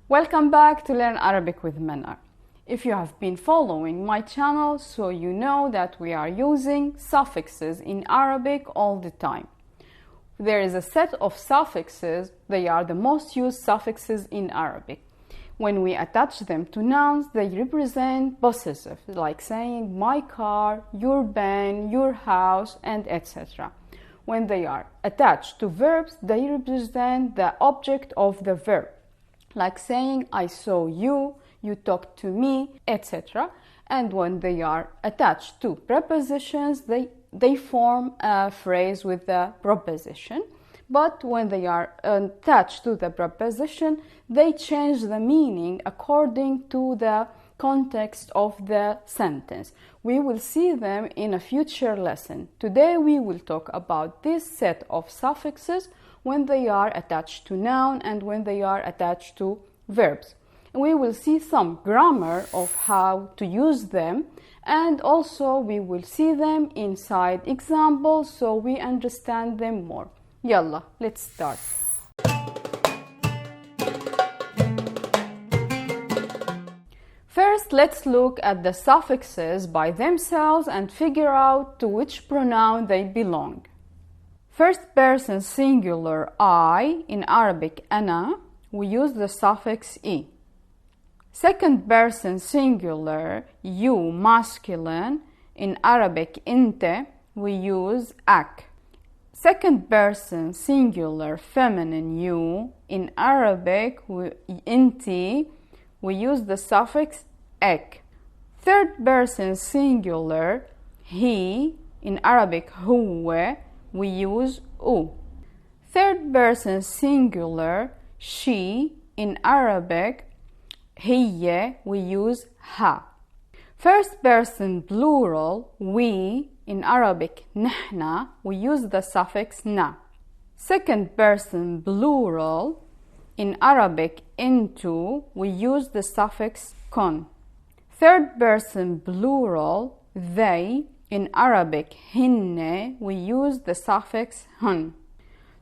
Welcome back to Learn Arabic with Manar. If you have been following my channel, so you know that we are using suffixes in Arabic all the time. There is a set of suffixes, they are the most used suffixes in Arabic. When we attach them to nouns, they represent possessive, like saying my car, your pen, your house, and etc. When they are attached to verbs, they represent the object of the verb, like saying I saw you, you talked to me, etc. And when they are attached to prepositions, they form a phrase with the preposition. But when they are attached to the preposition, they change the meaning according to the context of the sentence. We will see them in a future lesson. Today we will talk about this set of suffixes when they are attached to noun and when they are attached to verbs. We will see some grammar of how to use them, and also we will see them inside examples so we understand them more. Yalla, let's start. First, let's look at the suffixes by themselves and figure out to which pronoun they belong. First person singular I, in Arabic ana, we use the suffix e. Second person singular you, masculine, in Arabic inte, we use ak. Second person singular feminine you, in Arabic inti, we use the suffix ek. Third person singular he, in Arabic huwa, we use u. Third person singular she, in Arabic hiya, we use ha. First person plural we, in Arabic nahna, we use the suffix na. Second person plural in Arabic into, we use the suffix kon. Third person plural they, in Arabic hinne, we use the suffix hun.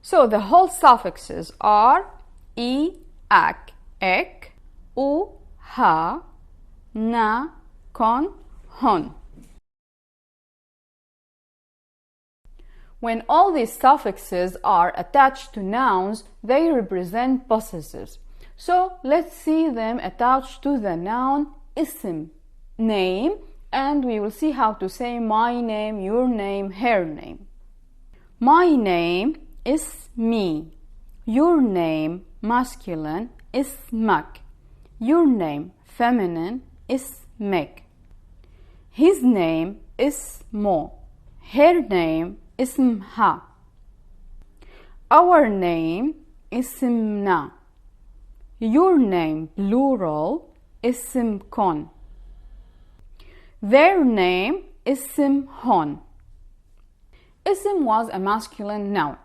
So the whole suffixes are e, ak, ek, u, ha, na, kon, hun. When all these suffixes are attached to nouns, they represent possessives. So let's see them attached to the noun ism, name, and we will see how to say my name, your name, her name. My name is me. Your name, masculine, is mak. Your name, feminine, is mek. His name is mo. Her name ismha. Our name ismna. Your name plural ismkon. Their name ismhon. Ism was a masculine noun.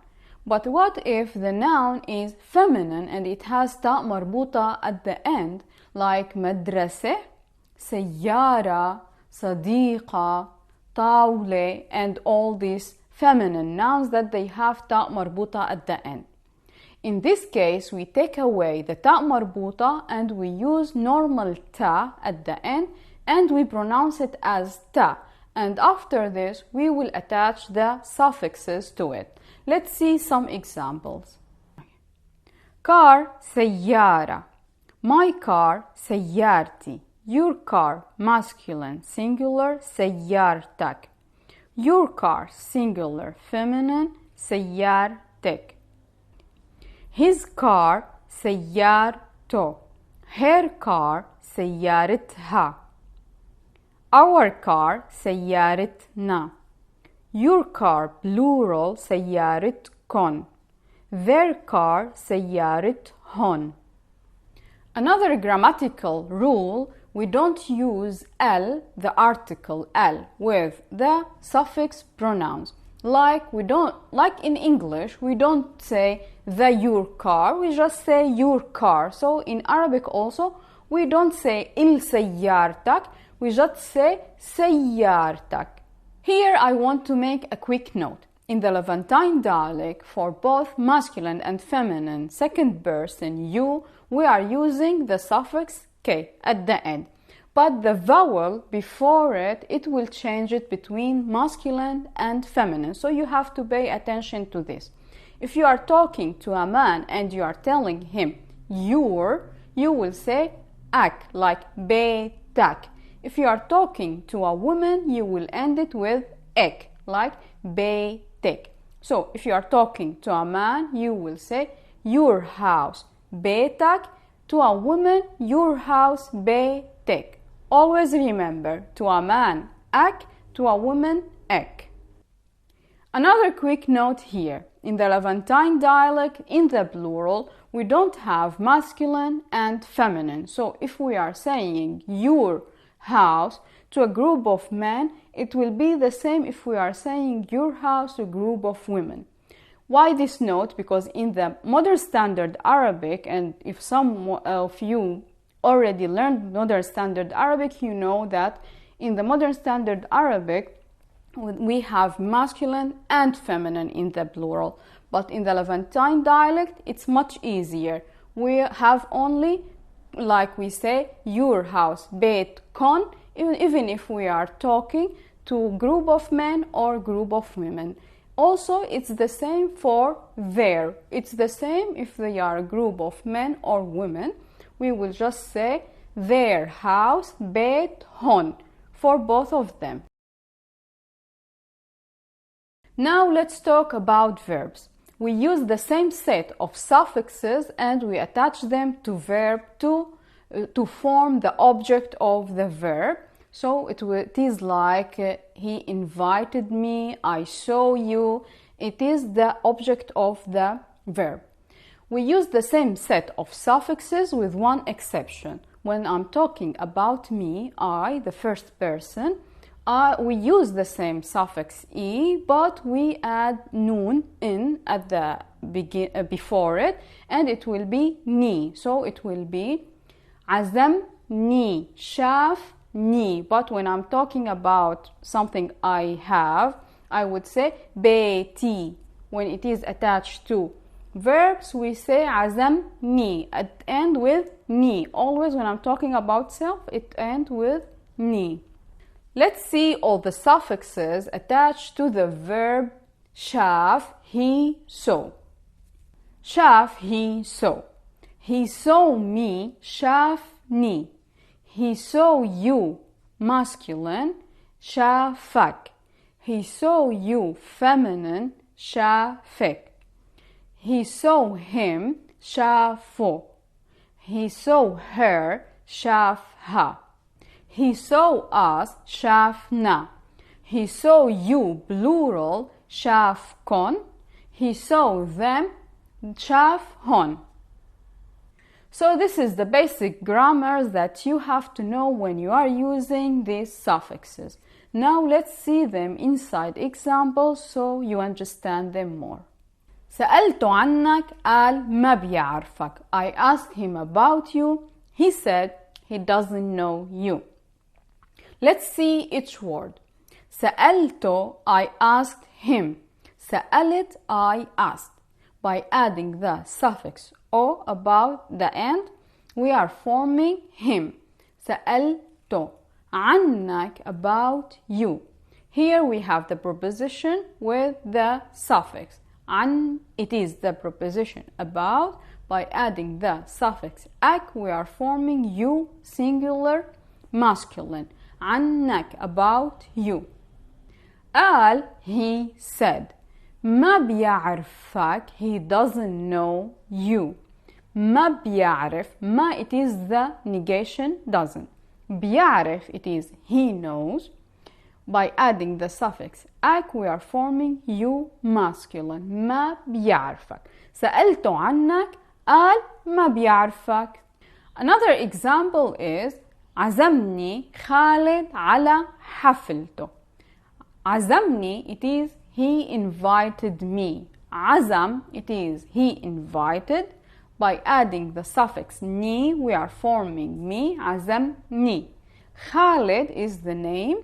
But what if the noun is feminine and it has ta marbuta at the end, like madrasah, sayyara, sadiqa, tawle, and all these feminine nouns that they have ta marbuta at the end. In this case, we take away the ta marbuta and we use normal ta at the end and we pronounce it as ta. And after this, we will attach the suffixes to it. Let's see some examples. Car, sayyara. My car, sayyarti. Your car, masculine, singular, sayyartak. Your car, singular, feminine, sayyartek. His car, sayyarto. Her car, sayyaritha. Our car, sayyaritna. Your car, plural, sayyaritkom. Their car, sayyarithon. Another grammatical rule, we don't use l, the article l, with the suffix pronouns. Like in English, we don't say the your car, we just say your car. So in Arabic also, we don't say il sayyartak, we just say sayyartak. Here I want to make a quick note. In the Levantine dialect, for both masculine and feminine second person you, we are using the suffix K at the end. But the vowel before it, it will change it between masculine and feminine. So you have to pay attention to this. If you are talking to a man and you are telling him your, you will say ak, like betak. If you are talking to a woman, you will end it with ek, like betek. So if you are talking to a man, you will say your house, betak. To a woman, your house, betek. Always remember, to a man, ak, to a woman, ek. Another quick note here. In the Levantine dialect, in the plural, we don't have masculine and feminine. So if we are saying your house to a group of men, it will be the same if we are saying your house to a group of women. Why this note? Because in the Modern Standard Arabic, and if some of you already learned Modern Standard Arabic, you know that in the Modern Standard Arabic, we have masculine and feminine in the plural. But in the Levantine dialect, it's much easier. We have only, like we say, your house, beit kon, even if we are talking to a group of men or group of women. Also, it's the same for their. It's the same if they are a group of men or women. We will just say their house, beit hon, for both of them. Now let's talk about verbs. We use the same set of suffixes and we attach them to verb to form the object of the verb. So it is like he invited me, I saw you. It is the object of the verb. We use the same set of suffixes with one exception. When I'm talking about me, I, the first person, we use the same suffix e, but we add noun in at the before it, and it will be ni. So it will be azam ni, shaf ni. But when I'm talking about something I have, I would say beiti. When it is attached to verbs, we say azam ni at end with ni. Always when I'm talking about self, it ends with ni. Let's see all the suffixes attached to the verb shaf, he saw. Shaf, he saw. He saw me, shaf ni. He saw you, masculine, shafak. He saw you, feminine, shafik. He saw him, shafo. He saw her, shafha. He saw us, shafna. He saw you, plural, shafkon. He saw them, shafhon. So this is the basic grammar that you have to know when you are using these suffixes. Now let's see them inside examples so you understand them more. سألت عنك قال ما بيعرفك. I asked him about you. He said he doesn't know you. Let's see each word. سألته, I asked him. سألت, I asked. By adding the suffix o about the end, we are forming him. سألته. عنك, about you. Here we have the preposition with the suffix. عن, it is the preposition about. By adding the suffix ak, we are forming you, singular, masculine. عنك, about you. قال, he said. ما بيعرفك, he doesn't know you. ما بيعرف, ما, it is the negation, doesn't. بيعرف, it is he knows. By adding the suffix ak, we are forming you, masculine. ما بيعرفك. سألت عنك قال ما بيعرفك. Another example is عزمني خالد على حفلته. عزمني, it is he invited me. عزم, it is he invited. By adding the suffix ni, we are forming me, عزمني. Khalid is the name.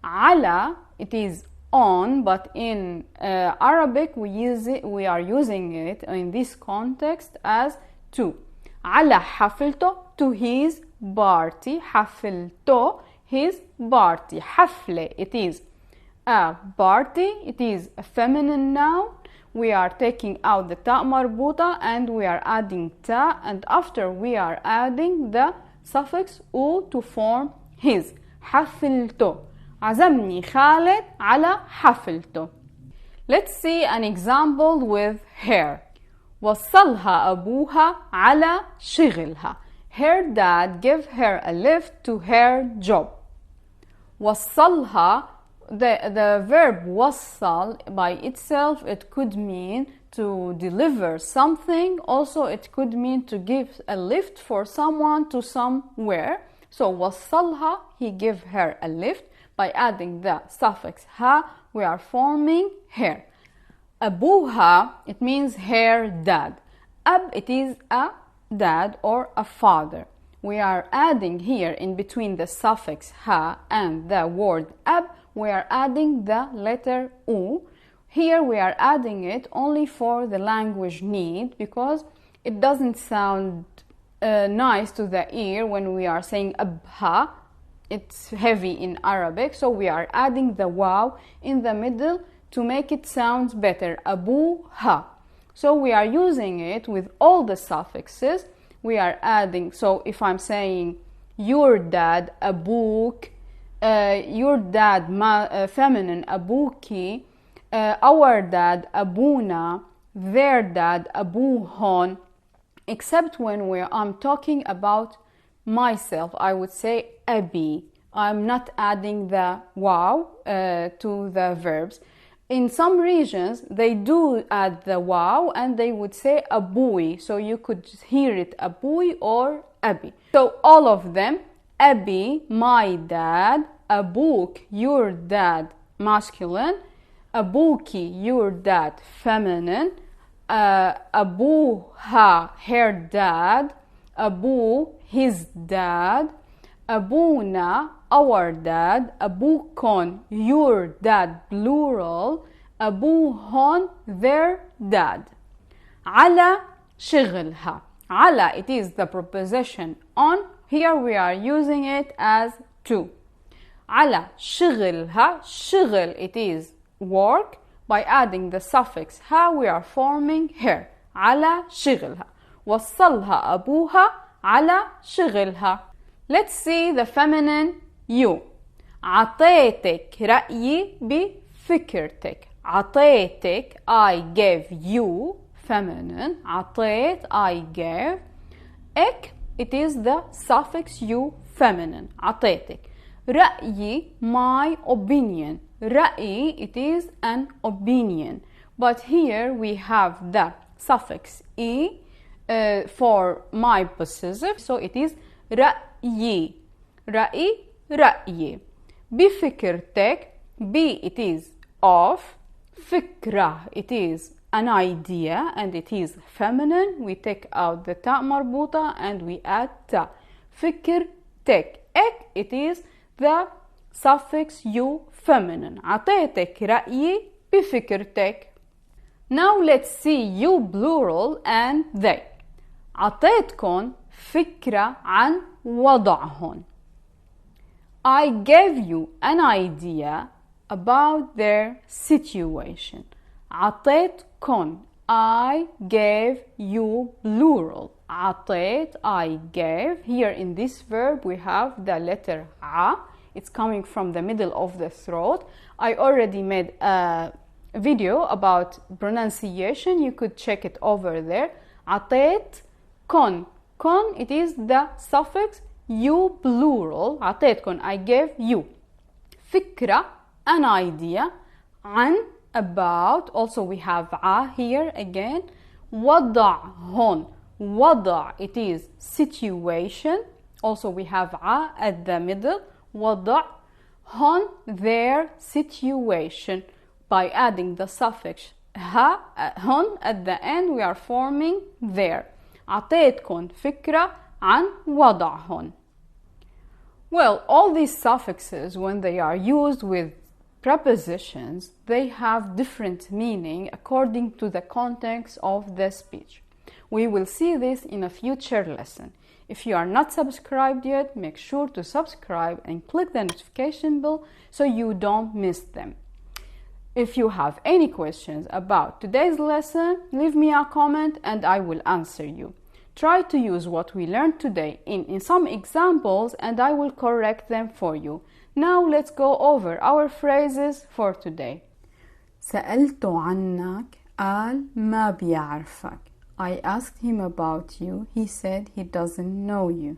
على, it is on, but in Arabic we are using it in this context as to. على حفلته, to his party. حفلته, his party. حفلة, it is a party, it is a feminine noun. We are taking out the ta marbuta and we are adding ta, and after we are adding the suffix u to form his. حفلته, عزمني خالد على حفلته. Let's see an example with her. وصلها أبوها على شغلها. Her dad gave her a lift to her job. وصلها, the verb وصل by itself, it could mean to deliver something. Also, it could mean to give a lift for someone to somewhere. So وصلها, he gave her a lift. By adding the suffix ha, we are forming her. أبوها, it means her dad. Ab, it is a dad or a father. We are adding here in between the suffix ha and the word ab, we are adding the letter u. Here we are adding it only for the language need, because it doesn't sound nice to the ear when we are saying abha. It's heavy in Arabic, so we are adding the waw in the middle to make it sound better. Abuha. So we are using it with all the suffixes. We are adding, so if I'm saying your dad, abuk, your dad, feminine, abuki, our dad, abuna, their dad, abuhon, except when I'm talking about myself, I would say abi. I'm not adding the waw to the verbs. In some regions, they do add the waw and they would say abui. So you could hear it abui or abi. So all of them, abi, my dad, abuk, your dad, masculine, abuki, your dad, feminine, abuha, her dad, abu, his dad, abuna, our dad, abukon, your dad, plural, abuhon, their dad. على شغلها. على, it is the preposition on. Here we are using it as to. على شغلها. شغل, it is work. By adding the suffix ha, we are forming her. على شغلها. وصلها أبوها على شغلها. Let's see the feminine you. عطيتك رأيي بفكرتك. عطيتك, I gave you, feminine. عطيت, I gave. إك, it is the suffix you, feminine. عطيتك. رأيي, my opinion. رأي, it is an opinion. But here we have the suffix e for my possessive, so it is رأيي. رأي, رأيي. بفكرتك, B, it is of. فكرة, it is an idea and it is feminine. We take out the ta marbuta and we add ta. فكرتك. إك, it is the suffix you, feminine. عطيتك رأيي بفكرتك. Now let's see you, plural, and they. عطيتكم فكرة عن وضعهن. I gave you an idea about their situation. عطيتكم, I gave you, plural. عطيت, I gave. Here in this verb we have the letter a. It's coming from the middle of the throat. I already made a video about pronunciation. You could check it over there. عطيتكم. كن, it is the suffix you, plural. عطيتكم, I gave you. فكرة, an idea. عن, about. Also we have a here again. وضعهن. وضع, it is situation. Also we have a at the middle. وضعهن, their situation. By adding the suffix ha, هن at the end, we are forming their. عطيتكم فكرة عن وضعهن. Well, all these suffixes, when they are used with prepositions, they have different meaning according to the context of the speech. We will see this in a future lesson. If you are not subscribed yet, make sure to subscribe and click the notification bell so you don't miss them. If you have any questions about today's lesson, leave me a comment and I will answer you. Try to use what we learned today in some examples and I will correct them for you. Now let's go over our phrases for today. سألته عنك قال ما بيعرفك. I asked him about you. He said he doesn't know you.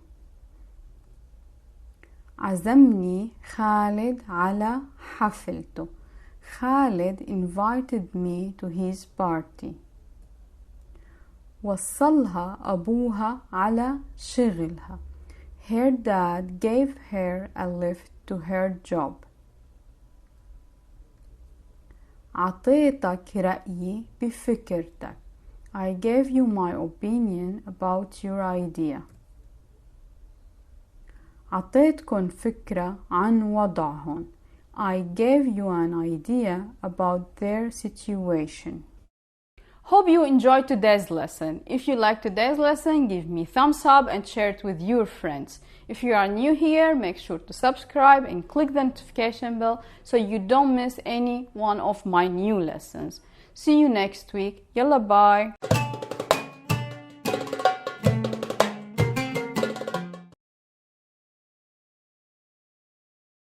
عزمني خالد على حفلته. Khalid invited me to his party. وصلها أبوها على شغلها. Her dad gave her a lift to her job. عطيتك رأيي بفكرتك. I gave you my opinion about your idea. عطيتكن فكرة عن وضعهن. I gave you an idea about their situation. Hope you enjoyed today's lesson. If you liked today's lesson, give me thumbs up and share it with your friends. If you are new here, make sure to subscribe and click the notification bell so you don't miss any one of my new lessons. See you next week. Yalla bye.